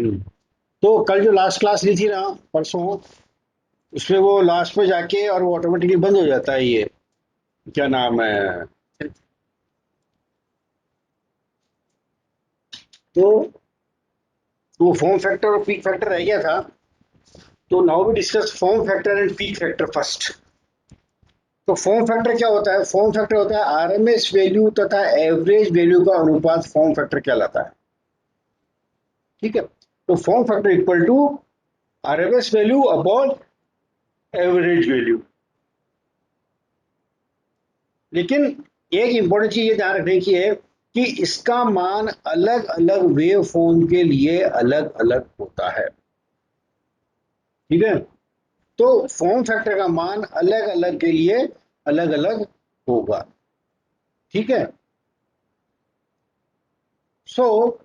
हम्म। तो कल जो लास्ट क्लास ली थी ना, परसों, उसमें वो लास्ट में जाके और वो ऑटोमेटिकली बंद हो जाता है, ये क्या नाम है। तो वो फॉर्म फैक्टर और पीक फैक्टर रह गया था। तो now we discuss form factor and peak factor first. तो फॉर्म फैक्टर क्या होता है? फॉर्म फैक्टर होता है आरएमएस वैल्यू तथा एवरेज वैल्यू का अनुपात, फॉर्म फैक्टर कहलाता है। ठीक है। तो form factor equal to RMS value upon average value. लेकिन एक इंपॉर्टेंट चीज ये ध्यान रखने की है कि इसका मान अलग अलग वेव फॉर्म के लिए अलग अलग होता है। ठीक है। तो फॉर्म फैक्टर का मान अलग अलग के लिए अलग अलग होगा। ठीक है। सो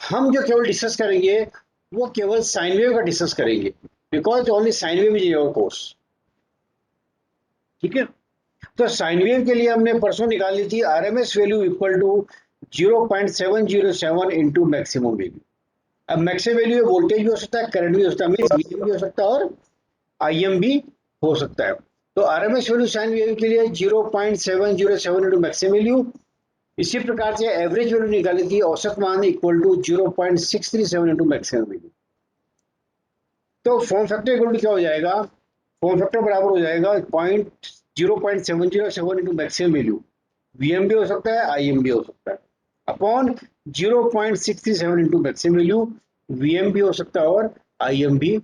हम जो केवल डिस्कस करेंगे वो केवल साइन वेव का डिस्कस करेंगे, because only sine wave is your course. ठीक है। तो साइन वेव के लिए हमने परसों निकाल ली थी RMS value equal to 0.707 into maximum value. अब मैक्सिमम वैल्यू वोल्टेज भी हो सकता है, करंट भी हो सकता है, मीन वीएम भी हो सकता है और आईएम भी हो सकता है। तो आरएमएस वैल्यू साइन वेव के लिए 0.707 इंटू मैक्सिमम वैल्यू। इसी प्रकार से एवरेज वैल्यू निकाली थी औसत मान equal to 0.637 into maximum value. तो फॉर्म फैक्टर इक्वल टू क्या हो जाएगा? फॉर्म फैक्टर बराबर हो जाएगा point 0.707 into maximum value. VM भी हो सकता है, आईएम भी हो सकता है, upon 0.637 into maximum value. VM भी हो सकता है और आईएम भी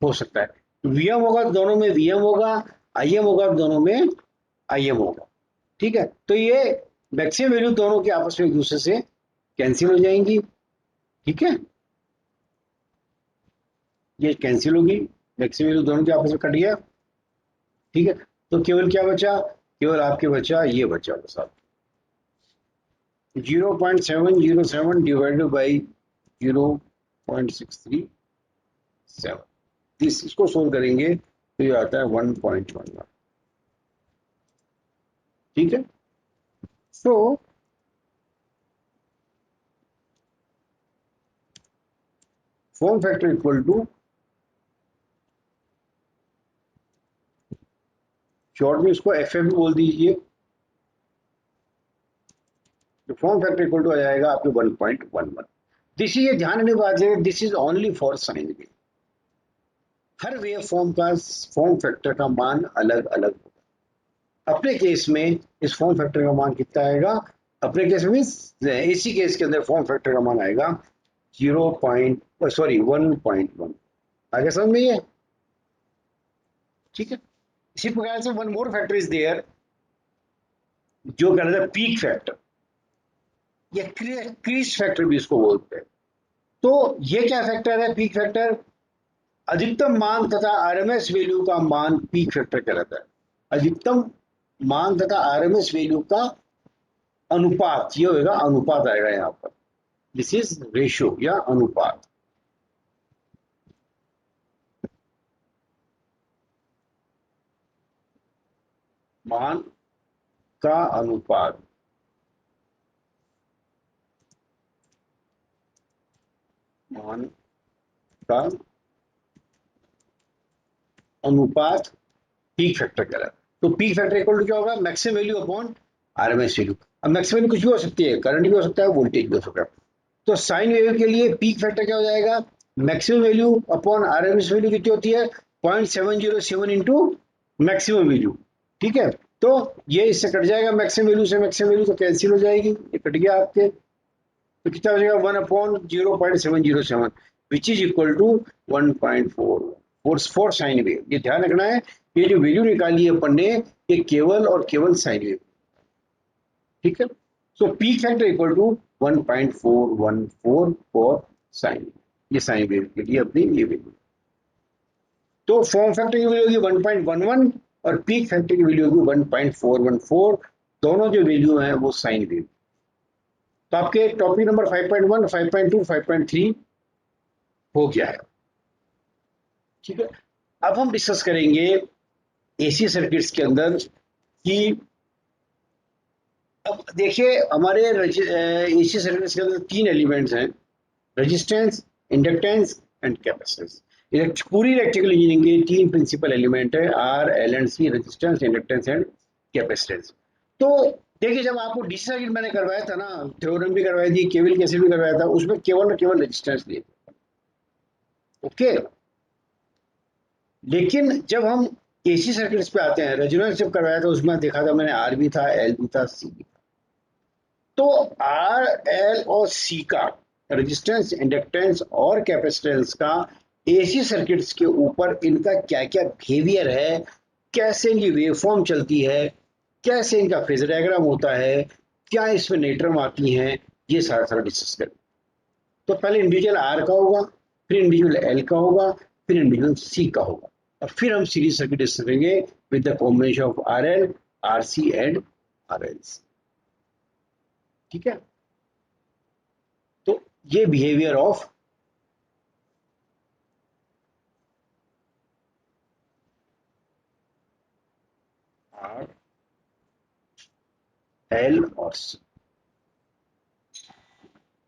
हो सकता है। वीएम होगा तो दोनों में वीएम होगा, आईएम होगा तो दोनों में आईएम होगा। ठीक है। तो ये मैक्सिमम वैल्यू दोनों के आपस में एक दूसरे से कैंसिल हो जाएंगी। ठीक है। ये कैंसिल होगी, मैक्सिमम वैल्यू दोनों के आपस में कट गया। ठीक है। तो केवल क्या बचा? केवल आपके बचा, ये बचा बस आप 0.707 डिवाइडेड बाई 0.637। इसको सोल्व करेंगे तो ये आता है 1.11। ठीक है। So form factor equal to, short में इसको एफ भी बोल दीजिए। तो फॉर्म फैक्टर इक्वल टू आ जाएगा आपके 1.11। दिस इज, ये ध्यान रखने की बात है, this is only for sine wave. Her wave form का फॉर्म फैक्टर का मान अलग अलग होगा। अपने केस में इस फॉर्म फैक्टर का मान कितना आएगा? अपने केस में एसी केस के अंदर फॉर्म फैक्टर का मान आएगा 1.1। आगे समझ में ये? ठीक है। इसी प्रकार से one more factor is there, जो कहलाता है पीक फैक्टर या क्रीज फैक्टर भी इसको बोलते हैं। तो ये क्या फैक्टर है? पीक फैक्टर अधिकतम मान तथा आरएमएस वैल्यू का मान पीक फैक्टर कहलाता है। अधिकतम मान तथा आरएमएस वैल्यू का अनुपात, ये होगा, अनुपात आएगा यहाँ पर। दिस इज रेशियो या अनुपात। मान का अनुपात, मान का अनुपात पीक फैक्टर कहलाता है। तो पीक फैक्टर इक्वल टू क्या होगा? Maximum value upon RMS value. अब मैक्सिमम वैल्यू कुछ भी हो सकती है, करंट भी हो सकता है, वोल्टेज भी हो सकता है। तो साइन वेव के लिए पीक फैक्टर क्या हो जाएगा? Maximum value upon RMS value कितनी होती है? 0.707 इंटू मैक्सिमम वैल्यू। ठीक है। तो ये इससे कट जाएगा, मैक्सिमम वैल्यू से मैक्सिमम वैल्यू तो कैंसिल हो जाएगी, ये कट गया आपके। तो कितना हो जाएगा? 1/0.707, which is equal to 1.4 for sine wave. ये ध्यान रखना है, ये जो वैल्यू निकाली है अपन ने, ये केवल और केवल साइन वेव। ठीक है। So peak factor equal to 1.414 for sine, ये साइन वेव के लिए अपनी ये वैल्यू। तो फॉर्म फैक्टर की वैल्यू होगी 1.11 और पीक फैक्टर की वैल्यू होगी 1.414। दोनों जो वैल्यू हैं वो साइन वेव। तो आपके टॉपिक नंबर 5.1, 5.2, 5.3 हो गया है। ठीक है। अब हम डिस्कस करेंगे एसी सर्किट्स के अंदर कि, अब देखिए हमारे एसी सर्किट्स के अंदर तीन एलिमेंट्स हैं, रेजिस्टेंस, इंडक्टेंस एंड कैपेसिटेंस। पूरी इलेक्ट्रिकल इंजीनियरिंग के तीन प्रिंसिपल एलिमेंट है, R, L and C, resistance, inductance and capacitance. तो देखिए, जब आपको डीसी सर्किट मैंने करवाया था ना, थ्योरम भी करवाई थी, केवीएल कैसे भी करवाया था, उसमें केवल और केवल रेजिस्टेंस दिए, ओके। लेकिन जब हम एसी सर्किट्स पे आते हैं, रेजोनेंस जब करवाया था, उसमें देखा था मैंने, आर भी था, एल भी था, सी भी था। तो आर, एल और सी का रेजिस्टेंस, इंडक्टेंस और कैपेसिटेंस का एसी सर्किट्स के ऊपर इनका क्या क्या बिहेवियर है, कैसे इनकी वेवफॉर्म चलती है, कैसे इनका फेजर डायग्राम होता है, क्या इसमें नेटरम आती हैं, ये सारा सारा डिस्कस करें। तो पहले इंडिविजुअल आर का होगा, फिर इंडिविजुअल एल का होगा, फिर इंडिविजुअल सी का होगा, और फिर हम सीरीज सर्किट डिस्कस करेंगे with the combination of R L, R C and R L C. ठीक है, तो ये बिहेवियर ऑफ आर, एल और सी।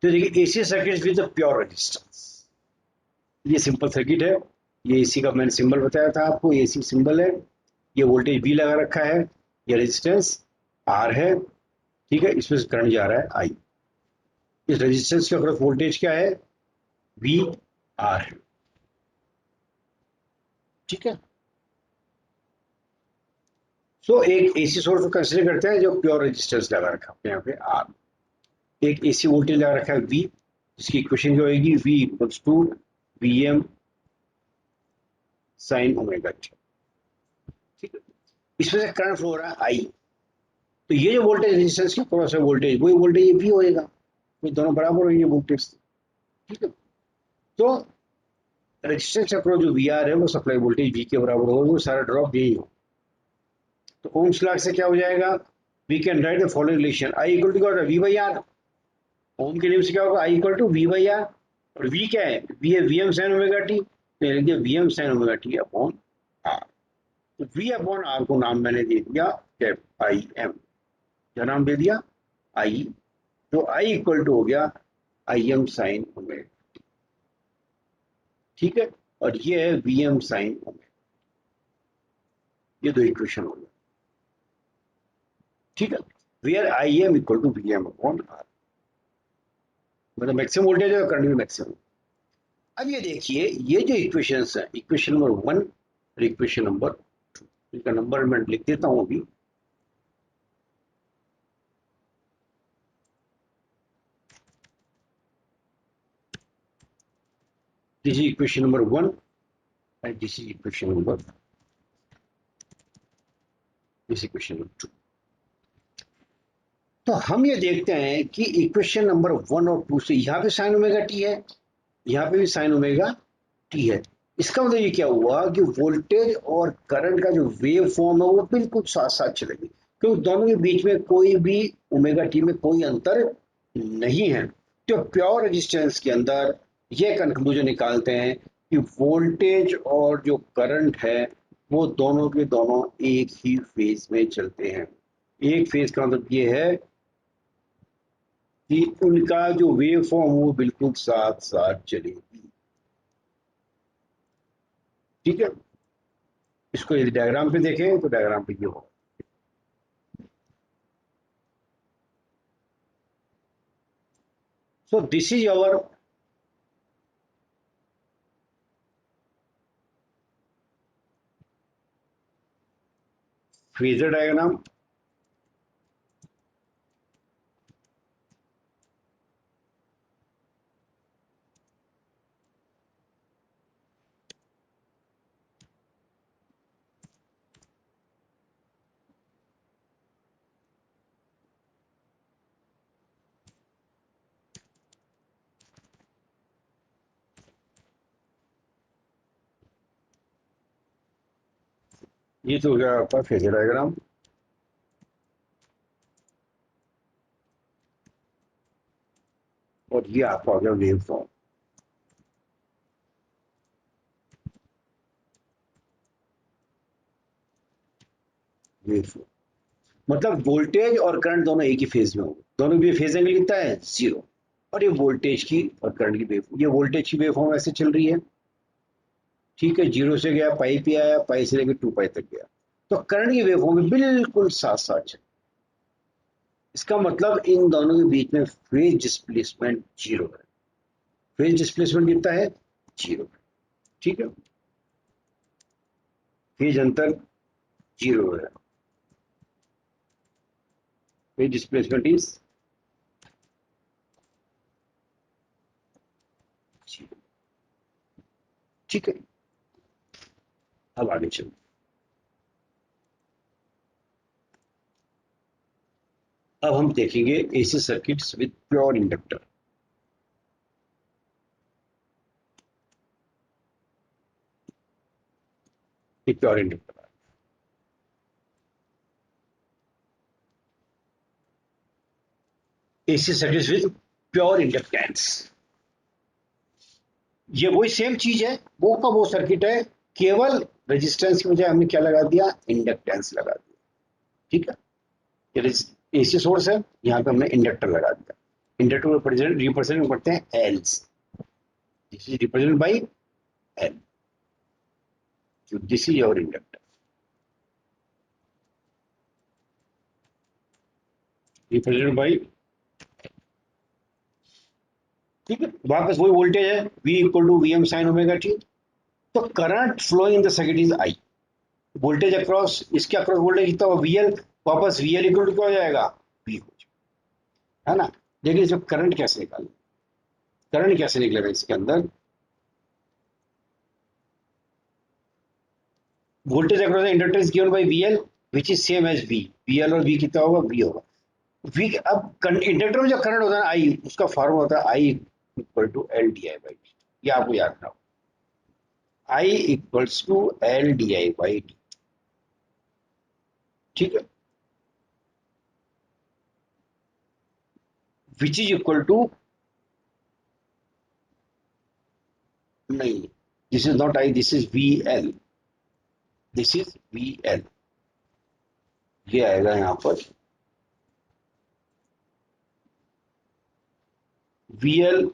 तो देखिए, AC circuit with pure resistance, ये सिंपल सर्किट है। ये एसी का मैंने सिंबल बताया था आपको, एसी सिंबल है। ये वोल्टेज बी लगा रखा है, ये रेजिस्टेंस आर है, ठीक है, इसमें से करंट जा रहा है आई। इस रेजिस्टेंस के अक्रॉस वोल्टेज क्या है, वी आर है, ठीक है। सो एक एसी सोर्स को कंसिडर करते हैं जो प्योर रेजिस्टेंस लगा रखा है यहाँ पे आर। एक एसी वोल्टेज लगा रखा है वी, जिसकी इक्वेशन क्या होगी, V equals to V M sine omega T, ठीक है। इसमें से करंट फ्लो हो रहा है आई। तो ये जो वोल्टेज रेजिस्टेंस के क्रॉस है वोल्टेज, वही वोल्टेज ये भी होएगा, तो दोनों बराबर होंगे वोल्टेज, ठीक है। तो रेजिस्टेंस के अक्रॉस जो वी आर है वो सप्लाई वोल्टेज वी के बराबर होगा, वो सारा ड्रॉप यही हो। तो ओम्स लॉ से क्या हो जाएगा, we can write the following relation, I equal to V by R. Ohm के नियम से क्या होगा, I equal to V by R, और वी क्या है, वी है V M sine omega T, तो लिखिए V M sine omega T upon R. तो वी अपॉन आर को नाम मैंने दे दिया कैप आई एम, क्या नाम दे दिया, आई। तो आई इक्वल टू हो गया आई एम साइन ओमेगा, ठीक है। और ये है वी एम साइन ओमेगा, ये दो इक्वेशन हो गया, ठीक है। Where I M equal to V M upon R, मतलब मैक्सिमम वोल्टेज है, करंट भी मैक्सिमम। अब ये देखिए, ये जो इक्वेशंस है, इक्वेशन नंबर 1 और इक्वेशन नंबर 2, इनका नंबर मैं लिख देता हूं अभी। This is equation number 1 and this is equation number, this equation number 2। तो हम ये देखते हैं कि इक्वेशन नंबर 1 और 2 से यहाँ पे साइन ओमेगा टी है, यहाँ पे भी साइन ओमेगा टी है। इसका मतलब ये क्या हुआ कि वोल्टेज और करंट का जो वेव फॉर्म है वो बिल्कुल साथ साथ चलेगी, क्योंकि दोनों के बीच में कोई भी ओमेगा टी में कोई अंतर नहीं है। तो प्योर रेजिस्टेंस के अंदर ये कंक्लूजन निकालते हैं कि वोल्टेज और जो करंट है वो दोनों के दोनों एक ही फेज में चलते हैं। एक फेज का मतलब ये है कि उनका जो वेव फॉर्म वो बिल्कुल साथ साथ चलेगी, ठीक है। इसको यदि डायग्राम पे देखें तो डायग्राम पे ये होगा। So this is our phasor diagram। ये तो हो गया आपका फेजर डायग्राम, और ये आपका हो गया वेव फॉर्म। वेव फॉर्म मतलब वोल्टेज और करंट दोनों एक ही फेज में होंगे, दोनों भी फेज एंगल कितना है, जीरो। और ये वोल्टेज की और करंट की वेव, ये वोल्टेज की वेव फॉर्म ऐसे चल रही है, ठीक है, जीरो से गया पाई पे आया, पाई से लेकर 2 पाई तक गया। तो करंट की वेव फॉर्म बिल्कुल साथ साथ चल, इसका मतलब इन दोनों के बीच में फेज डिस्प्लेसमेंट जीरो है। फेज डिस्प्लेसमेंट कितना है? जीरो है, ठीक है, फेज अंतर जीरो है, फेज डिस्प्लेसमेंट इज जीरो, ठीक है। अब आगे चलो, अब हम देखेंगे AC circuits with pure inductor. Pure inductor, AC circuits with pure inductance, ये वही सेम चीज है, वो का वो सर्किट है, केवल रेजिस्टेंस की बजाय हमने क्या लगा दिया? इंडक्टेंस लगा दिया, ठीक है। ये एसी सोर्स है, यहाँ पे हमने इंडक्टर लगा दिया। इंडक्टर को रिप्रेजेंट करते हैं else, this is represent by L, this is your inductor, represent by, ठीक है। वापस वही वोल्टेज है, V equal to V M sine omega T. तो current flowing in the circuit is I, voltage across, इसके across voltage कितना होगा? VL, वापस VL इक्वल टू क्या हो जाएगा? V हो जाएगा, है ना। लेकिन इसमें करंट कैसे निकालें? करंट कैसे निकलेगा इसके अंदर? Voltage across inductor is given by VL which is same as V, VL और V कितना होगा? V होगा। V, अब इंडक्टर में जो करंट होता है I, उसका फॉर्मूला होता है I equal to L D I by D, ये आपको याद रखना, I equals to L D I by D, ठीक है, विच इज इक्वल टू, नहीं, this is not I, this is V L, this is V L, ये आएगा यहां पर V L,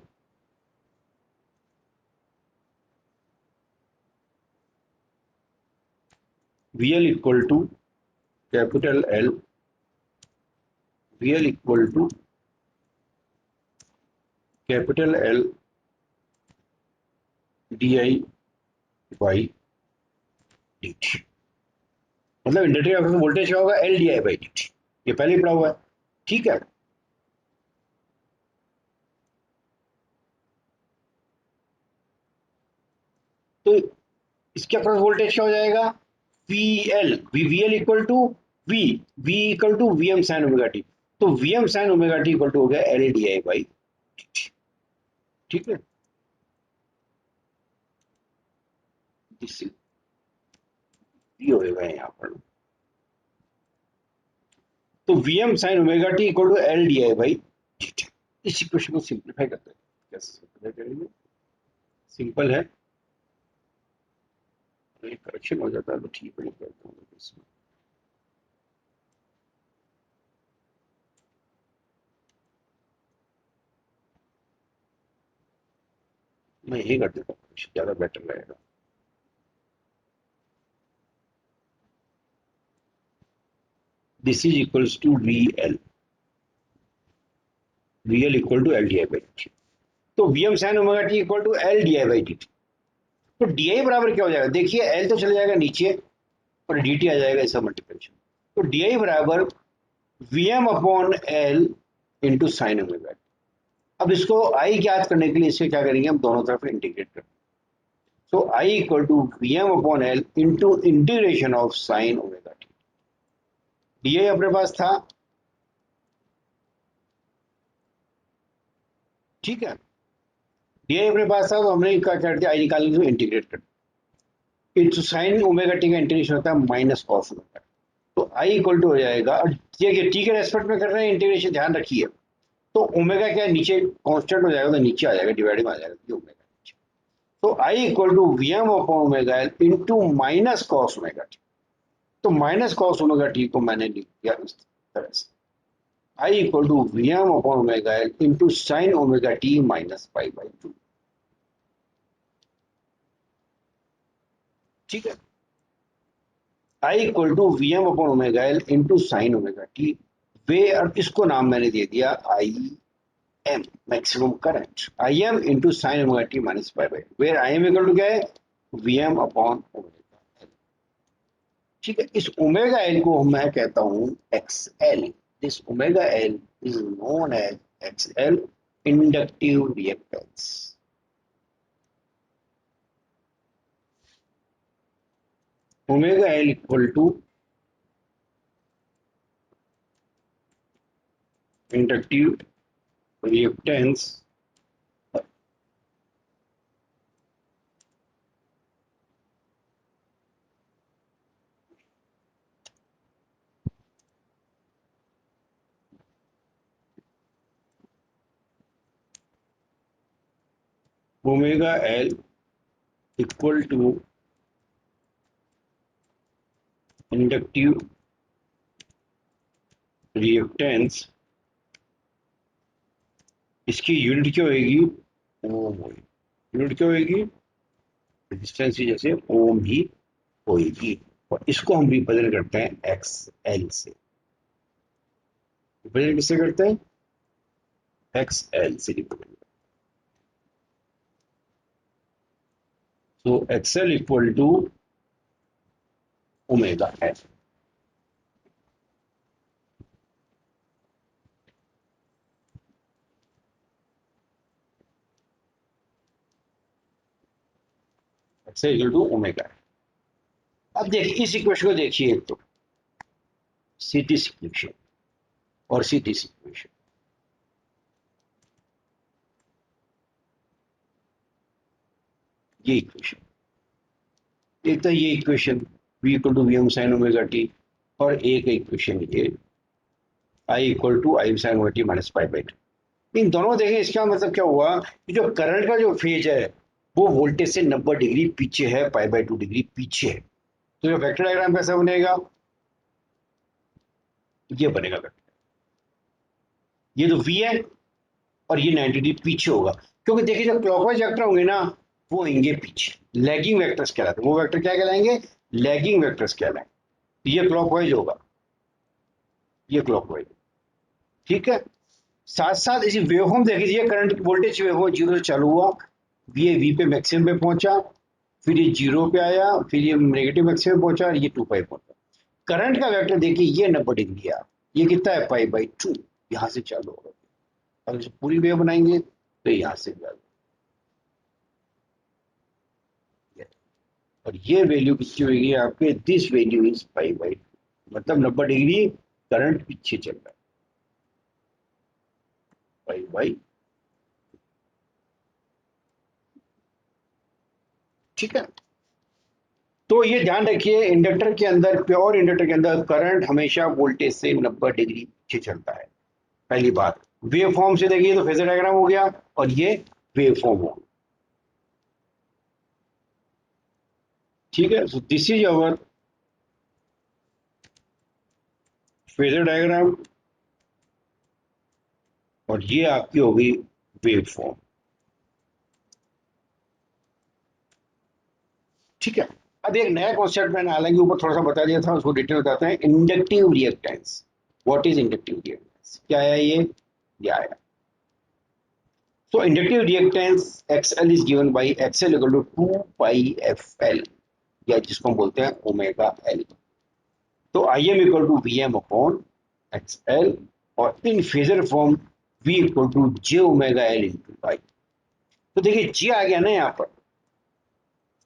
V L equal to capital L, V L equal to capital L D I by D T, मतलब inductor का voltage क्या होगा? L D I by D T, ये पहले ही पढ़ा हुआ है, ठीक है। तो इसके अक्रॉस वोल्टेज क्या हो जाएगा? V L, V L equal to V, V equal to V M sine omega T, तो V M sine omega T equal to हो गया एल डी आई बाई, ठीक है, दिस ये होगा यहाँ पर। तो V M sine omega T equal to L D I by D T, इस इक्वेशन को सिंप्लीफाई करते हैं, कैसे सिंप्लीफाई करेंगे? सिंपल है, करेक्शन हो जाता है तो ठीक है, करता हूँ इसमें, मैं यही कर देता हूँ, ज्यादा बेटर रहेगा। This is equals to V L, V L equal to L D I by T, तो V M sine omega T equal to L D I by D T. तो डी आई बराबर क्या हो जाएगा? देखिए L तो चला जाएगा नीचे और डी टी आ जाएगा इसका मल्टीप्लिकेशन, तो डी आई बराबर V M upon L into sine omega. अब इसको आई ज्ञात करने के लिए इसे क्या करेंगे? हम दोनों तरफ इंटीग्रेट करेंगे, so I equal to V M upon L into integration of sine omega T, D I अपने पास था, ठीक है, डी आई अपने पास था, तो हमने क्या कर दिया? आई निकालने के लिए इंटीग्रेट कर दिया, इंटू साइन ओमेगा टी का इंटीग्रेशन होता है माइनस कॉस ओमेगा, तो आई इक्वल टू हो जाएगा, और ये टी के रेस्पेक्ट में कर रहे हैं इंटीग्रेशन, ध्यान रखिए, तो ओमेगा क्या है? नीचे कांस्टेंट हो जाएगा, तो नीचे आ जाएगा, डिवाइड में आ जाएगा ये ओमेगा नीचे, तो I equal to V M upon omega L into minus cos omega T, तो माइनस कॉस ओमेगा टी को मैंने लिख दिया इस तरह से। I equal to V M upon omega L into sine omega T minus pi by two. ठीक है, I equal to V M upon omega L into sine omega T. वे, और इसको नाम मैंने दे दिया I M, maximum current, I M into sine omega T minus pi by, where I M equal to क्या है, वी एम अपॉन ओमेगा। ठीक है, इस ओमेगा एल को मैं कहता हूं X L. This omega L is known as X L, inductive reactance. Omega L equal to inductive reactance omega L equal to inductive reactance. इसकी यूनिट क्या होगी, ओम होगी। यूनिट क्या होगी, रेजिस्टेंस की जैसे ओम ही होगी। और इसको हम रिप्रेजेंट करते हैं एक्स एल से। रिप्रेजेंट किससे करते हैं, एक्स एल से रिप्रेजेंट। तो X L equal to omega L. X L equal to omega L. अब देखिए इस इक्वेशन को देखिए, एक तो सीटी इक्वेशन और सीटी इक्वेशन। ये इक्वेशन, एक तो ये equation v equal to V M sine omega T, और एक इक्वेशन ये I equal to I sine omega T minus pi by two. इन दोनों देखें, इसका मतलब क्या हुआ कि जो करंट का जो फेज है वो वोल्टेज से 90 डिग्री पीछे है, पाई बाई टू डिग्री पीछे है। तो जो वेक्टर डायग्राम कैसा बनेगा, ये बनेगा वेक्टर। ये तो v है और ये 90 डिग्री पीछे होगा, क्योंकि देखिए जो क्लॉकवाइज वेक्टर होंगे ना वो होंगे पीछे, लैगिंग वेक्टर्स कहलाते हैं। वो वेक्टर क्या कहलाएंगे, लैगिंग वेक्टर्स कहलाएंगे। ये क्लॉकवाइज होगा, ये क्लॉकवाइज। ठीक है, साथ साथ इसी वेवफॉर्म देख लीजिए, करंट वोल्टेज वेवफॉर्म जीरो से चालू हुआ, ये वी पे मैक्सिमम पे पहुंचा, फिर ये जीरो पे आया, फिर ये नेगेटिव मैक्सिमम पहुंचा, और ये टू पाई पहुंचा। करंट का वेक्टर देखिए, ये 90 डिग्री है, ये कितना है, पाई बाई टू। यहां से चालू होगा, अगर इसे पूरी वेव बनाएंगे तो यहां से चालू, और ये वैल्यू कितनी होगी आपके, this value is pi by to, मतलब 90 डिग्री करंट पीछे चल रहा है, पाई बाई। ठीक है, तो ये ध्यान रखिए, इंडक्टर के अंदर, प्योर इंडक्टर के अंदर करंट हमेशा वोल्टेज से 90 डिग्री पीछे चलता है। पहली बात, वेव फॉर्म से देखिए तो फेजर डायग्राम हो गया, और ये वेव फॉर्म हो। ठीक है, so this is our phasor diagram, और ये आपकी होगी वेव फॉर्म। ठीक है, अब एक नया कॉन्सेप्ट मैंने हालांकि ऊपर थोड़ा सा बता दिया था, उसको डिटेल बताते हैं, inductive reactance. What is inductive reactance, क्या है ये आया। So inductive reactance XL is given by XL equal to 2 pi FL, या जिसको हम बोलते हैं ओमेगा एल। तो I M equal to V M upon X L, और in phasor form v equal to J omega L into I. तो देखिए जी आ गया ना यहाँ पर,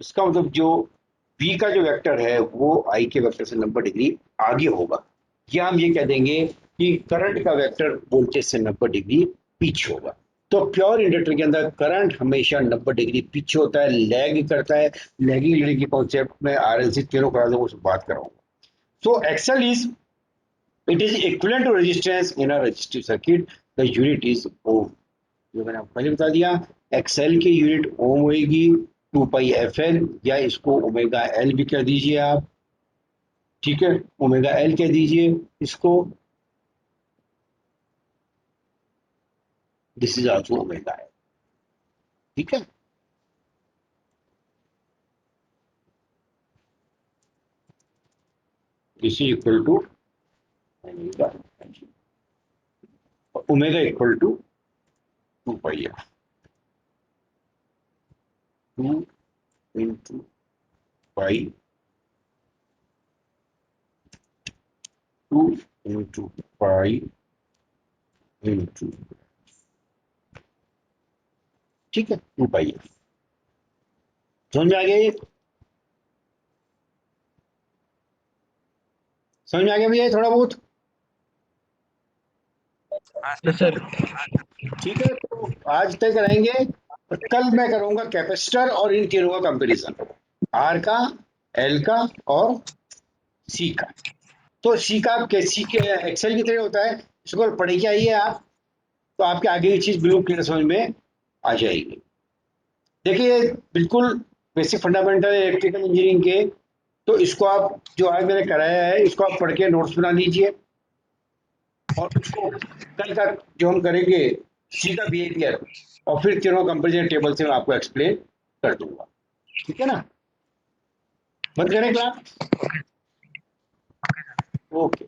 इसका मतलब जो v का जो वेक्टर है वो i के वेक्टर से 90 डिग्री आगे होगा, या हम ये कह देंगे कि करंट का वेक्टर वोल्टेज से 90 डिग्री पीछे होगा। तो प्योर इंडक्टर के अंदर करंट हमेशा 90 डिग्री पीछे होता है, लैग करता है। लैगिंग लीडिंग के कॉन्सेप्ट में आरएलसी तीनों करा दूंगा, उस बात कराऊंगा। So XL is, it is equivalent to resistance in a resistive circuit, the unit is ohm. जो मैंने आपको पहले बता दिया, एक्सएल की यूनिट ओम होगी, 2 पाई एफ एल, या इसको ओमेगा एल भी कह दीजिए आप। ठीक है, ओमेगा एल कह दीजिए इसको। This is also omega L. ठीक है, this is equal to omega, omega equal to 2 pi F, 2 into pi, 2 into pi into, ठीक है, 2 पाई एफ। समझ में आ गया ये? समझ में आ गया भैया थोड़ा बहुत? Yes sir. ठीक है, तो आज तक रहेंगे और कल मैं करूंगा कैपेसिटर और इन तीनों का कंपैरिजन, आर का, एल का और सी का। तो सी का सी के एक्सेल की तरह होता है, इसको पढ़ के आइए आप, तो आपके आगे की चीज बिल्कुल क्लियर समझ में आ जाएगी। देखिए बिल्कुल बेसिक फंडामेंटल इलेक्ट्रिकल इंजीनियरिंग के, तो इसको आप जो आज मैंने कराया है इसको आप पढ़ के नोट्स बना लीजिए, और उसको कल का जो हम करेंगे सी का बिहेवियर और फिर तीनों कंपेरिजन टेबल से मैं आपको एक्सप्लेन कर दूंगा। ठीक है ना? बंद करें क्लास? ओके।